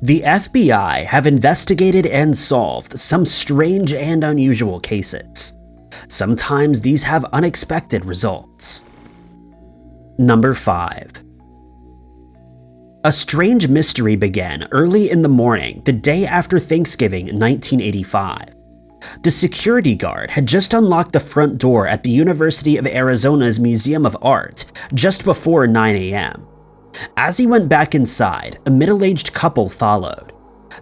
The FBI have investigated and solved some strange and unusual cases. Sometimes these have unexpected results. Number 5. A strange mystery began early in the morning the day after Thanksgiving 1985. The security guard had just unlocked the front door at the University of Arizona's Museum of Art just before 9 a.m. As he went back inside, a middle-aged couple followed.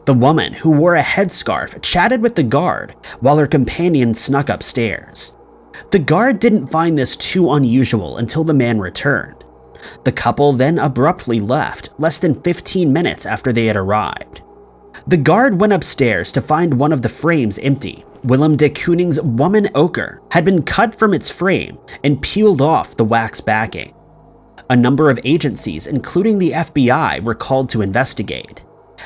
The woman, who wore a headscarf, chatted with the guard while her companion snuck upstairs. The guard didn't find this too unusual until the man returned. The couple then abruptly left less than 15 minutes after they had arrived. The guard went upstairs to find one of the frames empty. Willem de Kooning's woman ochre had been cut from its frame and peeled off the wax backing. A number of agencies, including the FBI, were called to investigate.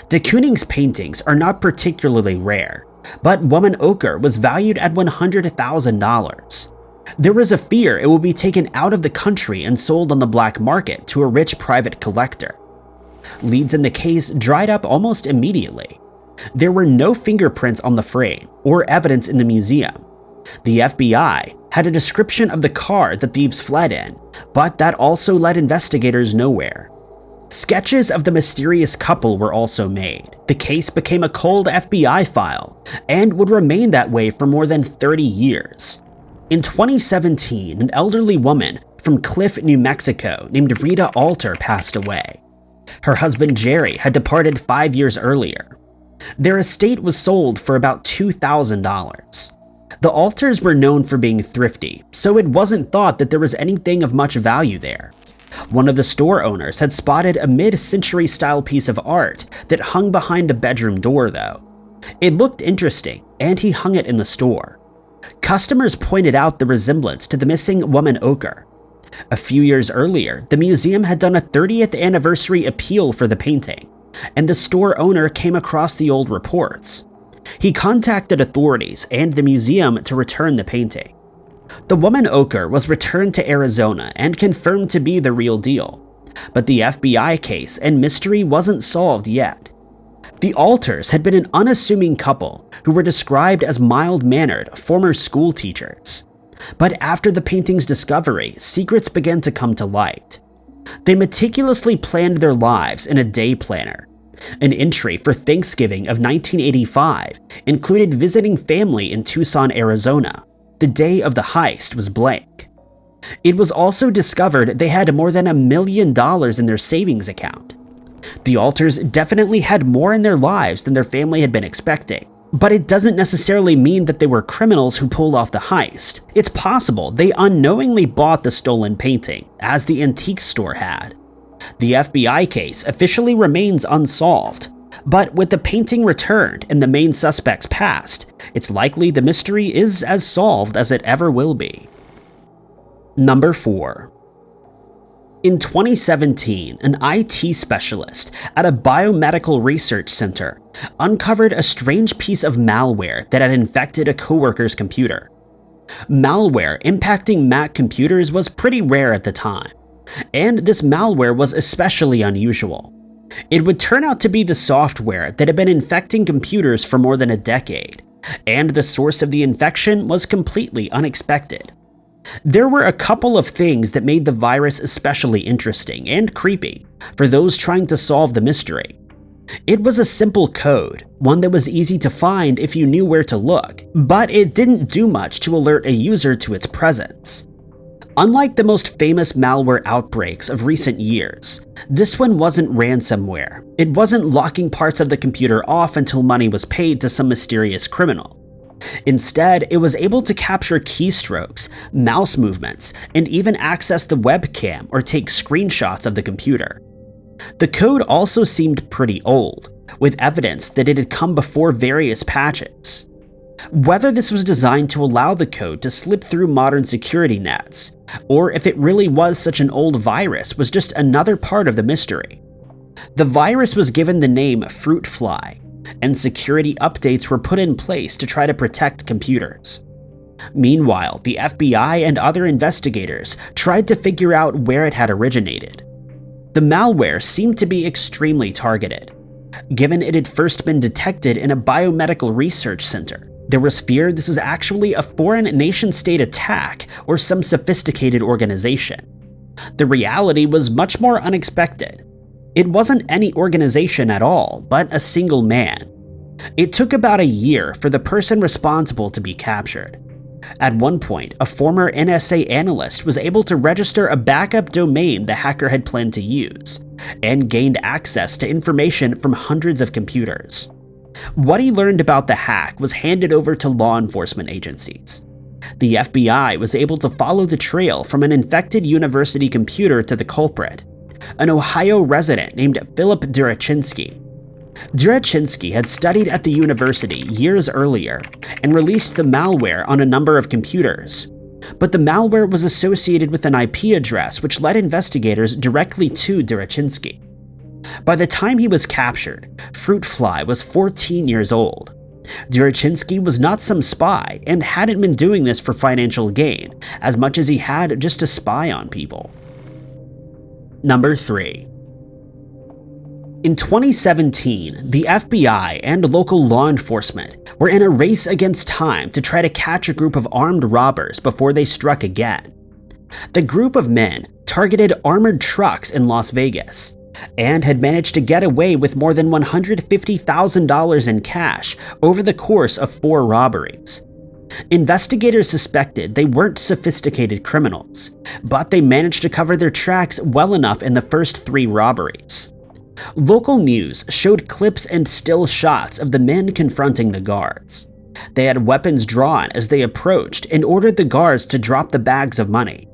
De Kooning's paintings are not particularly rare, but woman ochre was valued at $100,000. There was a fear it would be taken out of the country and sold on the black market to a rich private collector. Leads in the case dried up almost immediately. There were no fingerprints on the frame or evidence in the museum. The FBI had a description of the car the thieves fled in, but that also led investigators nowhere. Sketches of the mysterious couple were also made. The case became a cold FBI file and would remain that way for more than 30 years. In 2017, an elderly woman from Cliff, New Mexico named Rita Alter passed away. Her husband Jerry had departed 5 years earlier. Their estate was sold for about $2,000. The Alters were known for being thrifty, so it wasn't thought that there was anything of much value there. One of the store owners had spotted a mid-century style piece of art that hung behind a bedroom door though. It looked interesting, and he hung it in the store. Customers pointed out the resemblance to the missing woman ochre. A few years earlier, the museum had done a 30th anniversary appeal for the painting, and the store owner came across the old reports. He contacted authorities and the museum to return the painting. The woman ochre was returned to Arizona and confirmed to be the real deal, but the FBI case and mystery wasn't solved yet. The Alters had been an unassuming couple who were described as mild-mannered former school teachers. But after the painting's discovery, secrets began to come to light. They meticulously planned their lives in a day planner. An entry for Thanksgiving of 1985 included visiting family in Tucson, Arizona. The day of the heist was blank. It was also discovered they had more than $1 million in their savings account. The Alters definitely had more in their lives than their family had been expecting, but it doesn't necessarily mean that they were criminals who pulled off the heist. It's possible they unknowingly bought the stolen painting, as the antique store had. The FBI case officially remains unsolved, but with the painting returned and the main suspects passed, it's likely the mystery is as solved as it ever will be. Number 4. In 2017, an IT specialist at a biomedical research center uncovered a strange piece of malware that had infected a coworker's computer. Malware impacting Mac computers was pretty rare at the time, and this malware was especially unusual. It would turn out to be the software that had been infecting computers for more than a decade, and the source of the infection was completely unexpected. There were a couple of things that made the virus especially interesting and creepy for those trying to solve the mystery. It was a simple code, one that was easy to find if you knew where to look, but it didn't do much to alert a user to its presence. Unlike the most famous malware outbreaks of recent years, this one wasn't ransomware. It wasn't locking parts of the computer off until money was paid to some mysterious criminal. Instead, it was able to capture keystrokes, mouse movements, and even access the webcam or take screenshots of the computer. The code also seemed pretty old, with evidence that it had come before various patches. Whether this was designed to allow the code to slip through modern security nets, or if it really was such an old virus was just another part of the mystery. The virus was given the name Fruit Fly, and security updates were put in place to try to protect computers. Meanwhile, the FBI and other investigators tried to figure out where it had originated. The malware seemed to be extremely targeted. Given it had first been detected in a biomedical research center, there was fear this was actually a foreign nation-state attack or some sophisticated organization. The reality was much more unexpected. It wasn't any organization at all, but a single man. It took about a year for the person responsible to be captured. At one point, a former NSA analyst was able to register a backup domain the hacker had planned to use, and gained access to information from hundreds of computers. What he learned about the hack was handed over to law enforcement agencies. The FBI was able to follow the trail from an infected university computer to the culprit, an Ohio resident named Philip Durachinsky. Durachinsky had studied at the university years earlier and released the malware on a number of computers, but the malware was associated with an IP address which led investigators directly to Durachinsky. By the time he was captured, Fruitfly was 14 years old. Durachinsky was not some spy and hadn't been doing this for financial gain as much as he had just to spy on people. Number 3. In 2017, the FBI and local law enforcement were in a race against time to try to catch a group of armed robbers before they struck again. The group of men targeted armored trucks in Las Vegas and had managed to get away with more than $150,000 in cash over the course of 4 robberies. Investigators suspected they weren't sophisticated criminals, but they managed to cover their tracks well enough in the first 3 robberies. Local news showed clips and still shots of the men confronting the guards. They had weapons drawn as they approached and ordered the guards to drop the bags of money.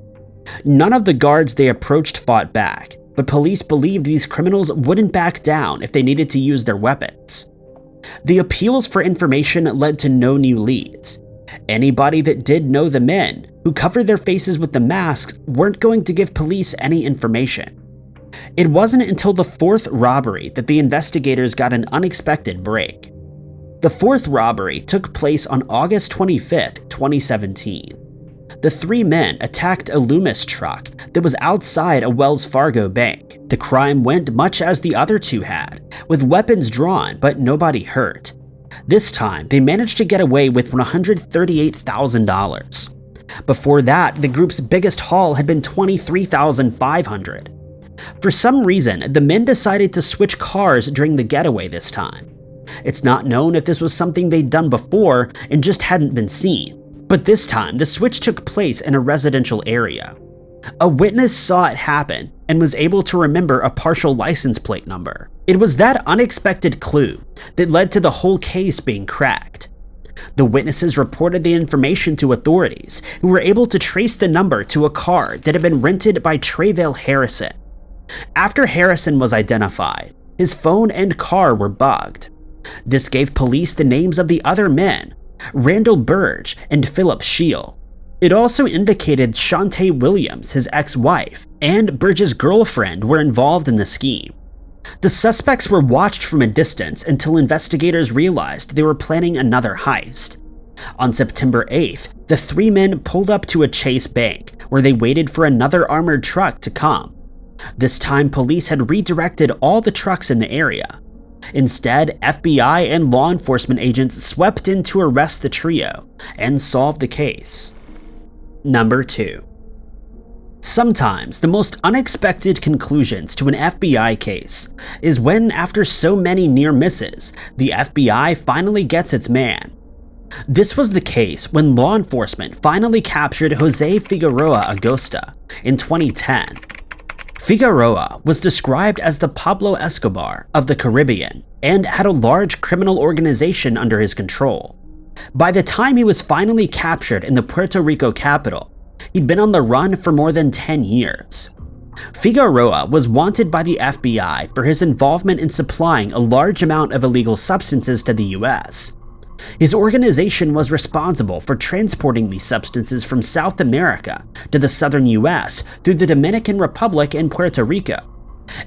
None of the guards they approached fought back, but police believed these criminals wouldn't back down if they needed to use their weapons. The appeals for information led to no new leads. Anybody that did know the men, who covered their faces with the masks, weren't going to give police any information. It wasn't until the 4th robbery that the investigators got an unexpected break. The 4th robbery took place on August 25, 2017. The 3 men attacked a Loomis truck that was outside a Wells Fargo bank. The crime went much as the other 2 had, with weapons drawn but nobody hurt. This time, they managed to get away with $138,000. Before that, the group's biggest haul had been $23,500. For some reason, the men decided to switch cars during the getaway this time. It's not known if this was something they'd done before and just hadn't been seen, but this time the switch took place in a residential area. A witness saw it happen and was able to remember a partial license plate number. It was that unexpected clue that led to the whole case being cracked. The witnesses reported the information to authorities, who were able to trace the number to a car that had been rented by Trayvell Harrison. After Harrison was identified, his phone and car were bugged. This gave police the names of the other men, Randall Burge and Philip Scheel. It also indicated Shantae Williams, his ex-wife, and Burge's girlfriend were involved in the scheme. The suspects were watched from a distance until investigators realized they were planning another heist. On September 8th, the 3 men pulled up to a Chase bank where they waited for another armored truck to come. This time, police had redirected all the trucks in the area. Instead, FBI and law enforcement agents swept in to arrest the trio and solve the case. Number 2. Sometimes the most unexpected conclusions to an FBI case is when, after so many near misses, the FBI finally gets its man. This was the case when law enforcement finally captured Jose Figueroa Agosta in 2010. Figueroa was described as the Pablo Escobar of the Caribbean and had a large criminal organization under his control. By the time he was finally captured in the Puerto Rico capital, he'd been on the run for more than 10 years. Figueroa was wanted by the FBI for his involvement in supplying a large amount of illegal substances to the US. His organization was responsible for transporting these substances from South America to the southern US through the Dominican Republic and Puerto Rico,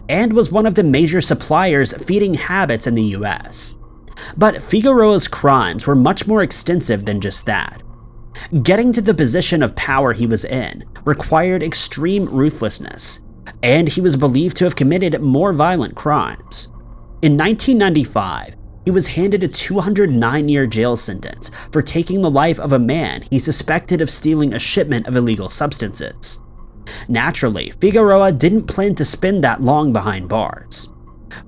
and was one of the major suppliers feeding habits in the US. But Figueroa's crimes were much more extensive than just that. Getting to the position of power he was in required extreme ruthlessness, and he was believed to have committed more violent crimes. In 1995, he was handed a 209-year jail sentence for taking the life of a man he suspected of stealing a shipment of illegal substances. Naturally, Figueroa didn't plan to spend that long behind bars.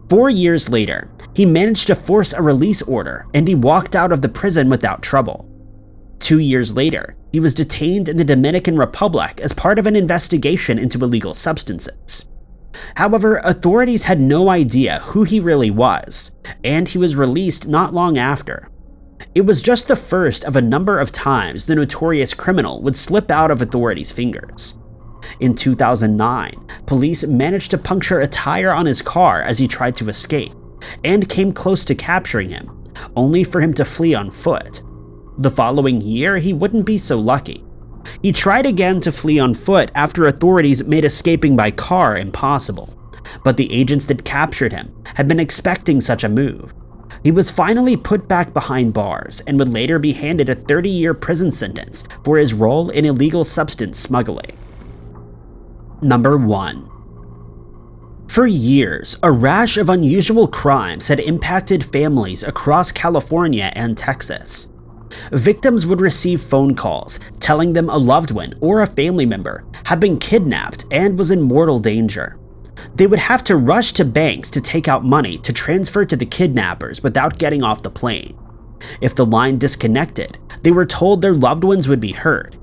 4 years later, he managed to force a release order and he walked out of the prison without trouble. 2 years later, he was detained in the Dominican Republic as part of an investigation into illegal substances. However, authorities had no idea who he really was, and he was released not long after. It was just the first of a number of times the notorious criminal would slip out of authorities' fingers. In 2009, police managed to puncture a tire on his car as he tried to escape, and came close to capturing him, only for him to flee on foot. The following year, he wouldn't be so lucky. He tried again to flee on foot after authorities made escaping by car impossible, but the agents that captured him had been expecting such a move. He was finally put back behind bars and would later be handed a 30-year prison sentence for his role in illegal substance smuggling. Number 1. For years, a rash of unusual crimes had impacted families across California and Texas. Victims would receive phone calls telling them a loved one or a family member had been kidnapped and was in mortal danger. They would have to rush to banks to take out money to transfer to the kidnappers without getting off the plane. If the line disconnected, they were told their loved ones would be hurt.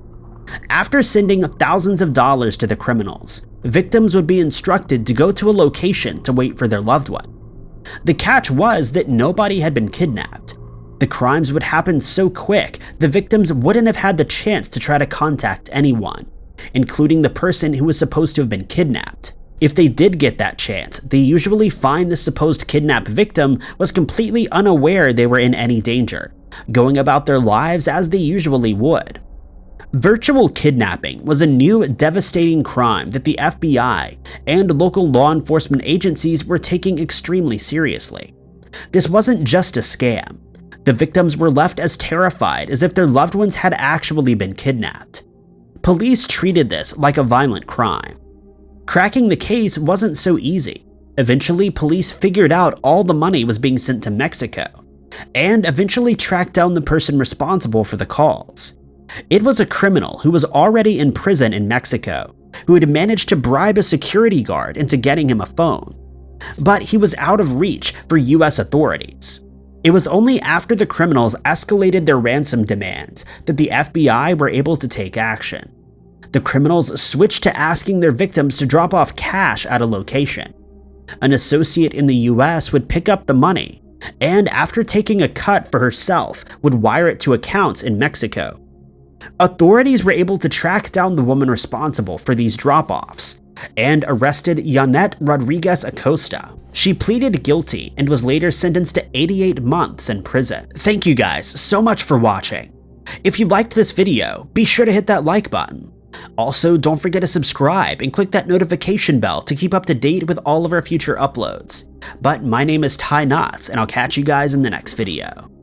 After sending thousands of dollars to the criminals, victims would be instructed to go to a location to wait for their loved one. The catch was that nobody had been kidnapped. The crimes would happen so quick, the victims wouldn't have had the chance to try to contact anyone, including the person who was supposed to have been kidnapped. If they did get that chance, they usually find the supposed kidnapped victim was completely unaware they were in any danger, going about their lives as they usually would. Virtual kidnapping was a new, devastating crime that the FBI and local law enforcement agencies were taking extremely seriously. This wasn't just a scam. The victims were left as terrified as if their loved ones had actually been kidnapped. Police treated this like a violent crime. Cracking the case wasn't so easy. Eventually, police figured out all the money was being sent to Mexico, and eventually tracked down the person responsible for the calls. It was a criminal who was already in prison in Mexico, who had managed to bribe a security guard into getting him a phone. But he was out of reach for US authorities. It was only after the criminals escalated their ransom demands that the FBI were able to take action. The criminals switched to asking their victims to drop off cash at a location. An associate in the US would pick up the money, and after taking a cut for herself, would wire it to accounts in Mexico. Authorities were able to track down the woman responsible for these drop-offs and arrested Yanet Rodriguez Acosta. She pleaded guilty and was later sentenced to 88 months in prison. Thank you guys so much for watching. If you liked this video, be sure to hit that like button. Also, don't forget to subscribe and click that notification bell to keep up to date with all of our future uploads. But my name is Ty Knotts, and I'll catch you guys in the next video.